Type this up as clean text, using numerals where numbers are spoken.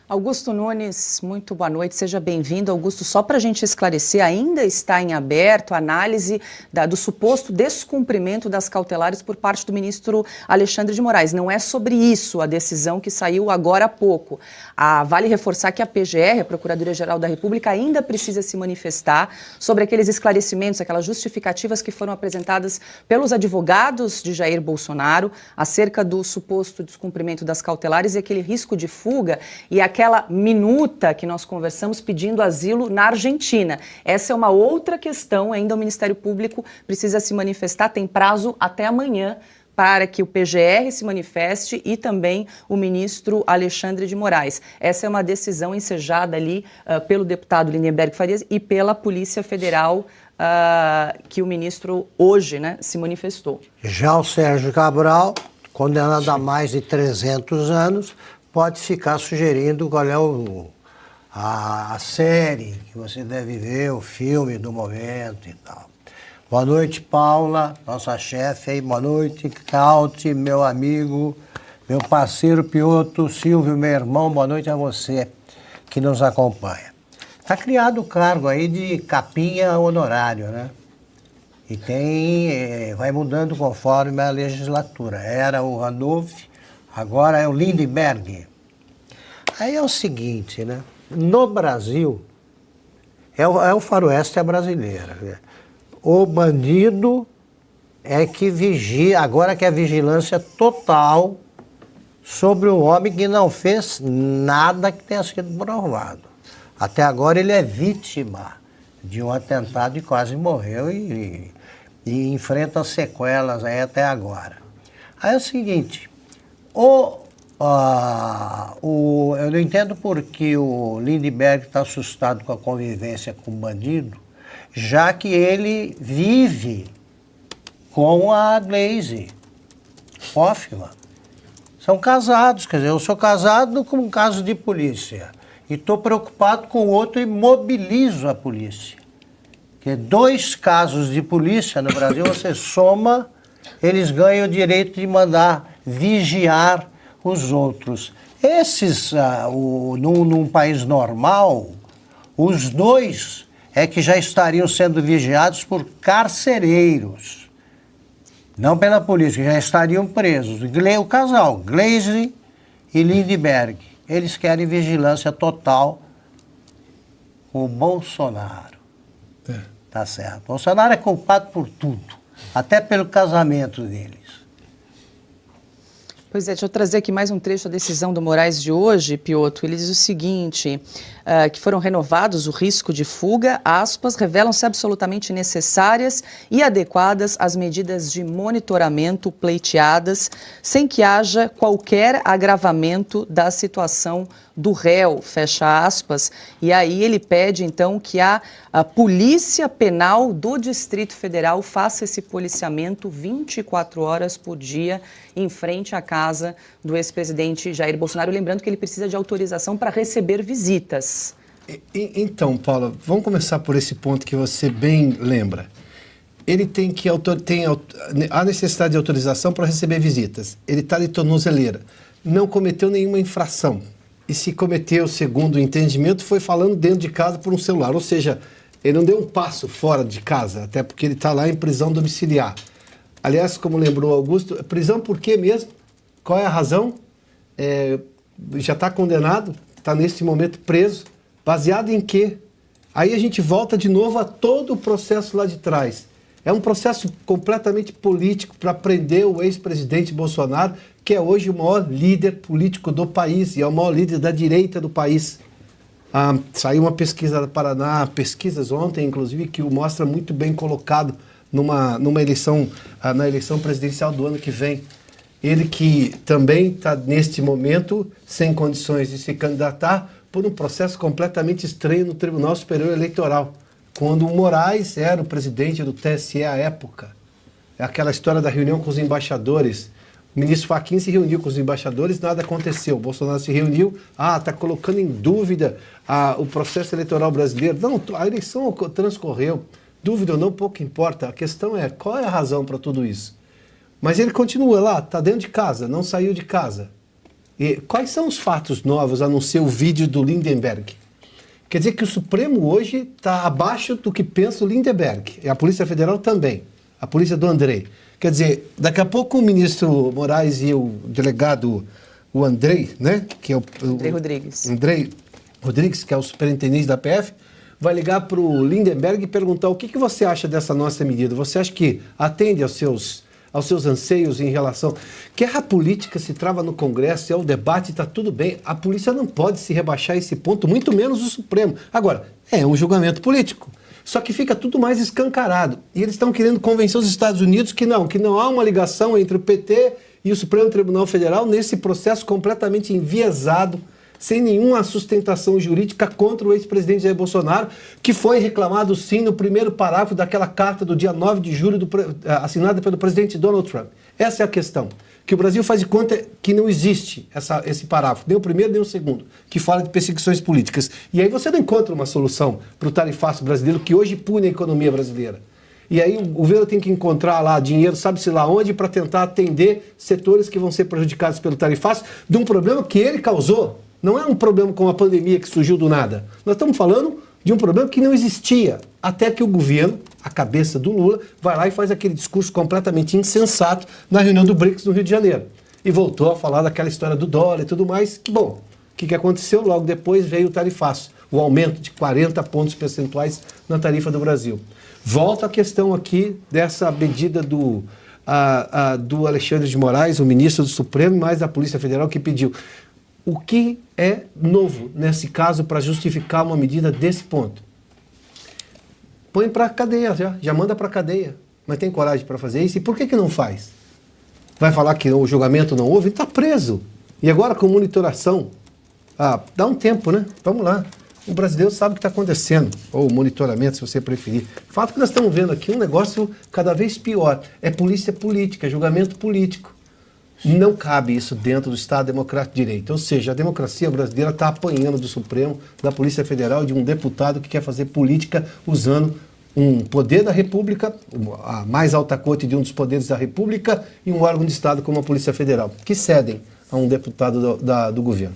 Augusto Nunes, muito boa noite, seja bem-vindo. Augusto, só para a gente esclarecer, ainda está em aberto a análise do suposto descumprimento das cautelares por parte do ministro Alexandre de Moraes. Não é sobre isso a decisão que saiu agora há pouco. Vale reforçar que a PGR, a Procuradoria-Geral da República, ainda precisa se manifestar sobre aqueles esclarecimentos, aquelas justificativas que foram apresentadas pelos advogados de Jair Bolsonaro acerca do suposto descumprimento das cautelares e aquele risco de fuga e aquela minuta que nós conversamos pedindo asilo na Argentina. Essa é uma outra questão, ainda o Ministério Público precisa se manifestar, tem prazo até amanhã para que o PGR se manifeste e também o ministro Alexandre de Moraes. Essa é uma decisão ensejada ali pelo deputado Lindenberg Farias e pela Polícia Federal, que o ministro hoje, se manifestou. Já o Sérgio Cabral, condenado a mais de 300 anos, pode ficar sugerindo qual é a série que você deve ver, o filme do momento e tal. Boa noite, Paula, nossa chefe aí. Boa noite, Caute, meu amigo, meu parceiro Piotr, Silvio, meu irmão. Boa noite a você que nos acompanha. Está criado o cargo aí de capinha honorário, né? E vai mudando conforme a legislatura. Era o Randolph, agora é o Lindenberg. Aí é o seguinte, né? No Brasil, é o faroeste brasileiro. Né? O bandido é que vigia, agora que é vigilância total sobre um homem que não fez nada que tenha sido provado. Até agora ele é vítima de um atentado e quase morreu e enfrenta sequelas aí até agora. Aí é o seguinte, eu não entendo por que o Lindenberg está assustado com a convivência com o bandido, já que ele vive com a Gleisi Hoffmann. São casados, quer dizer, eu sou casado com um caso de polícia e estou preocupado com o outro e mobilizo a polícia. Porque 2 casos de polícia no Brasil, você soma, eles ganham o direito de mandar vigiar os outros. Esses, num país normal, os 2 é que já estariam sendo vigiados por carcereiros, não pela polícia, já estariam presos. O casal, Gleisi e Lindenberg, eles querem vigilância total com o Bolsonaro. Tá certo. Bolsonaro é culpado por tudo, até pelo casamento deles. Pois é, deixa eu trazer aqui mais um trecho da decisão do Moraes de hoje, Piotr. Ele diz o seguinte, que foram renovados o risco de fuga, aspas, revelam-se absolutamente necessárias e adequadas as medidas de monitoramento pleiteadas, sem que haja qualquer agravamento da situação do réu, fecha aspas. E aí ele pede, então, que a Polícia Penal do Distrito Federal faça esse policiamento 24 horas por dia em frente à casa do ex-presidente Jair Bolsonaro, lembrando que ele precisa de autorização para receber visitas. Então, Paula, vamos começar por esse ponto que você bem lembra. Ele tem a necessidade de autorização para receber visitas. Ele está de tornozeleira. Não cometeu nenhuma infração. E se cometeu, segundo o entendimento, foi falando dentro de casa por um celular. Ou seja, ele não deu um passo fora de casa, até porque ele está lá em prisão domiciliar. Aliás, como lembrou Augusto, prisão por quê mesmo? Qual é a razão? Já está condenado, está neste momento preso. Baseado em quê? Aí a gente volta de novo a todo o processo lá de trás. É um processo completamente político para prender o ex-presidente Bolsonaro, que é hoje o maior líder político do país e é o maior líder da direita do país. Saiu uma pesquisa da Paraná, pesquisas ontem, inclusive, que o mostra muito bem colocado numa eleição, na eleição presidencial do ano que vem. Ele que também está, neste momento, sem condições de se candidatar por um processo completamente estranho no Tribunal Superior Eleitoral, quando o Moraes era o presidente do TSE à época. É aquela história da reunião com os embaixadores. O ministro Fachin se reuniu com os embaixadores, nada aconteceu. O Bolsonaro se reuniu, está colocando em dúvida o processo eleitoral brasileiro. Não, a eleição transcorreu. Dúvida ou não, pouco importa. A questão é, qual é a razão para tudo isso? Mas ele continua lá, está dentro de casa, não saiu de casa. E quais são os fatos novos a não ser o vídeo do Lindenberg? Quer dizer que o Supremo hoje está abaixo do que pensa o Lindenberg. E a Polícia Federal também. A polícia do Andrei. Quer dizer, daqui a pouco o ministro Moraes e o delegado, o Andrei, né? Que é Andrei Rodrigues. Andrei Rodrigues, que é o superintendente da PF, vai ligar para o Lindenberg e perguntar o que você acha dessa nossa medida. Você acha que atende aos seus anseios em relação... Guerra política se trava no Congresso, é o debate, está tudo bem. A polícia não pode se rebaixar a esse ponto, muito menos o Supremo. Agora, é um julgamento político. Só que fica tudo mais escancarado. E eles estão querendo convencer os Estados Unidos que não há uma ligação entre o PT e o Supremo Tribunal Federal nesse processo completamente enviesado, sem nenhuma sustentação jurídica contra o ex-presidente Jair Bolsonaro, que foi reclamado sim no primeiro parágrafo daquela carta do dia 9 de julho assinada pelo presidente Donald Trump. Essa é a questão. Que o Brasil faz de conta que não existe esse parágrafo, nem o primeiro nem o segundo, que fala de perseguições políticas. E aí você não encontra uma solução para o tarifaço brasileiro que hoje pune a economia brasileira. E aí o governo tem que encontrar lá dinheiro, sabe-se lá onde, para tentar atender setores que vão ser prejudicados pelo tarifaço de um problema que ele causou. Não é um problema com a pandemia que surgiu do nada. Nós estamos falando de um problema que não existia, até que o governo, a cabeça do Lula, vai lá e faz aquele discurso completamente insensato na reunião do BRICS no Rio de Janeiro. E voltou a falar daquela história do dólar e tudo mais. Que bom, o que aconteceu? Logo depois veio o tarifaço, o aumento de 40 pontos percentuais na tarifa do Brasil. Volta a questão aqui dessa medida do Alexandre de Moraes, o ministro do Supremo, mais da Polícia Federal, que pediu. O que é novo nesse caso para justificar uma medida desse ponto? Põe para a cadeia, já manda para a cadeia. Mas tem coragem para fazer isso? E por que não faz? Vai falar que o julgamento não houve? Está preso. E agora com monitoração? Dá um tempo, né? Vamos lá. O brasileiro sabe o que está acontecendo. Ou monitoramento, se você preferir. O fato que nós estamos vendo aqui é um negócio cada vez pior. É polícia política, é julgamento político. Não cabe isso dentro do Estado Democrático de Direito. Ou seja, a democracia brasileira está apanhando do Supremo, da Polícia Federal e de um deputado que quer fazer política usando um poder da República, a mais alta corte de um dos poderes da República e um órgão de Estado como a Polícia Federal, que cedem a um deputado do governo.